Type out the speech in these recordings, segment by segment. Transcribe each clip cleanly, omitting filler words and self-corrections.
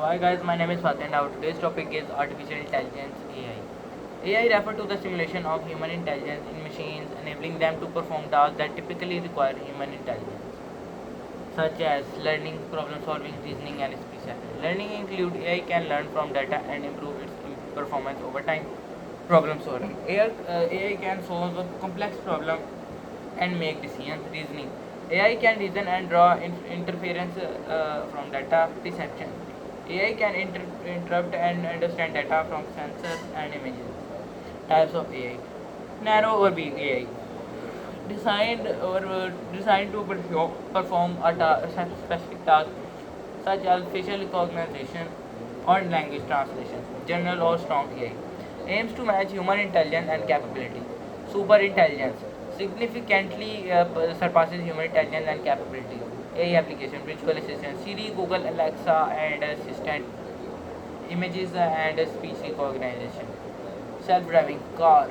So hi guys, my name is Fateh and our today's topic is artificial intelligence AI. AI refer to the simulation of human intelligence in machines, enabling them to perform tasks that typically require human intelligence, such as learning, problem solving, reasoning, and speech assessment. Learning include AI can learn from data and improve its performance over time. Problem solving. AI can solve a complex problem and make decisions. Reasoning. AI can reason and draw interference from data. Perception. AI can interrupt and understand data from sensors and images. Types of AI. Narrow or big AI. Designed to perform a specific task such as facial recognition or language translation. General or strong AI aims to match human intelligence and capability. Super intelligence significantly surpasses human intelligence and capability. AI application, virtual assistant, Siri, Google, Alexa, and assistant, images and speech recognition, self-driving car,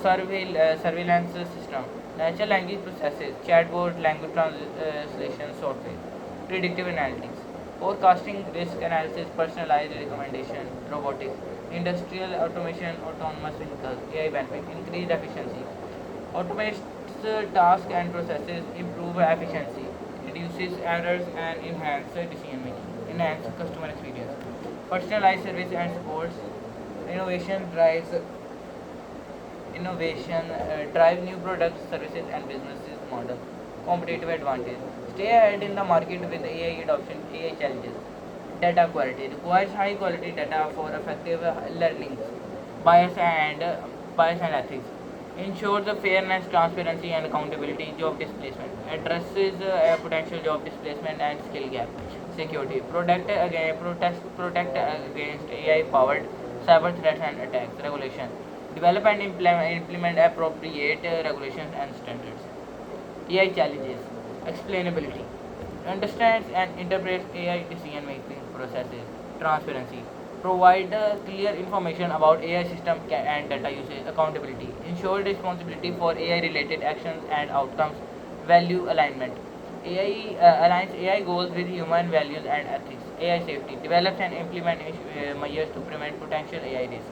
surveillance system, natural language processes, chatbot, language translation software, predictive analytics, forecasting, risk analysis, personalized recommendation, robotics, industrial automation, autonomous vehicles, AI benefit, increased efficiency, automates tasks and processes, improve efficiency, reduces errors and enhance decision making, enhance customer experience, personalized service and supports, innovation drives drive new products, services, and businesses model. Competitive advantage. Stay ahead in the market with AI adoption. AI challenges. Data quality requires high quality data for effective learning. Bias and ethics. Ensures the fairness, transparency, and accountability. Job displacement addresses potential job displacement and skill gap. Security protect against AI powered cyber threats and attacks. Regulation develop and implement appropriate regulations and standards. AI challenges. Explainability understands and interprets AI decision making processes. Transparency provide clear information about AI system and data usage. Accountability ensure responsibility for AI related actions and outcomes. Value alignment AI aligns AI goals with human values and ethics. AI safety develops and implements measures to prevent potential AI risks.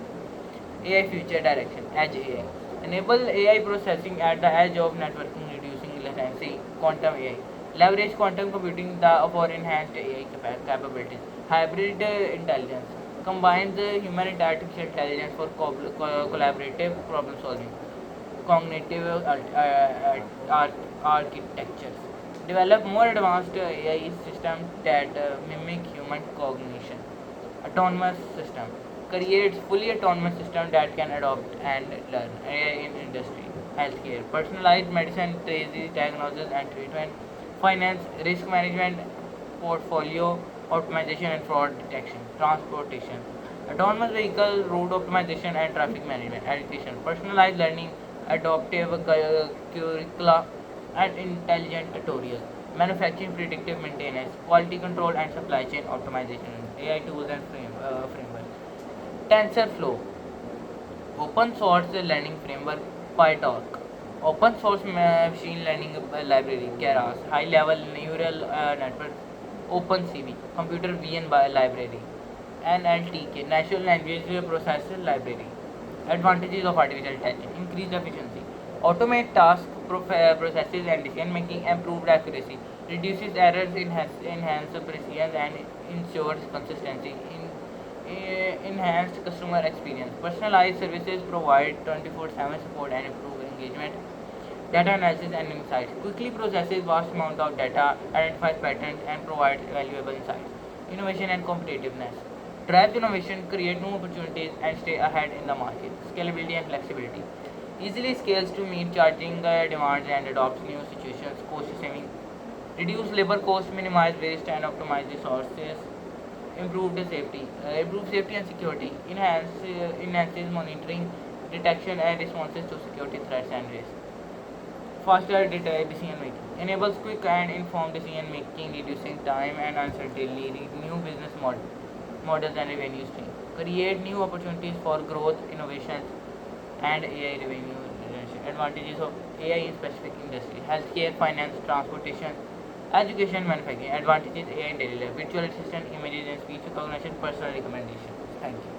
AI future direction, Edge AI. Enable AI processing at the edge of networking, reducing latency. Quantum AI. Leverage quantum computing for enhanced AI capabilities. Hybrid intelligence. Combines human and artificial intelligence for collaborative problem solving. Cognitive architectures. Develop more advanced AI systems that mimic human cognition. Autonomous system creates fully autonomous system that can adopt and learn. AI in industry, healthcare, personalized medicine, disease diagnosis and treatment, finance, risk management, portfolio optimization and fraud detection, transportation, autonomous vehicle, road optimization and traffic management, education, personalized learning, adaptive curricula and intelligent tutorials, manufacturing, predictive maintenance, quality control and supply chain optimization, AI tools and framework. TensorFlow, open source learning framework. PyTorch, open source machine learning library. Keras, high level neural networks. OpenCV, computer vision library. NLTK, natural language processor library. Advantages of artificial intelligence: increased efficiency, automate task processes and decision making, improved accuracy, reduces errors, enhance precision, and ensures consistency. Enhanced customer experience, personalized services provide 24/7 support and improve engagement. Data analysis and insights quickly processes vast amount of data, identifies patterns, and provides valuable insights. Innovation and competitiveness drives innovation, create new opportunities, and stay ahead in the market. Scalability and flexibility easily scales to meet charging demands and adopts new situations. Cost saving reduce labor costs, minimize waste, and optimize resources. Improve safety and security, enhances monitoring, detection, and responses to security threats and risks. Faster decision making enables quick and informed decision making, reducing time and uncertainty. New business models and revenue streams create new opportunities for growth, innovations, and AI revenue generation. Advantages of AI in specific industry: healthcare, finance, transportation, Education manufacturing advantages AI in daily life, virtual assistant, images and speech recognition, personal recommendations. Thank you.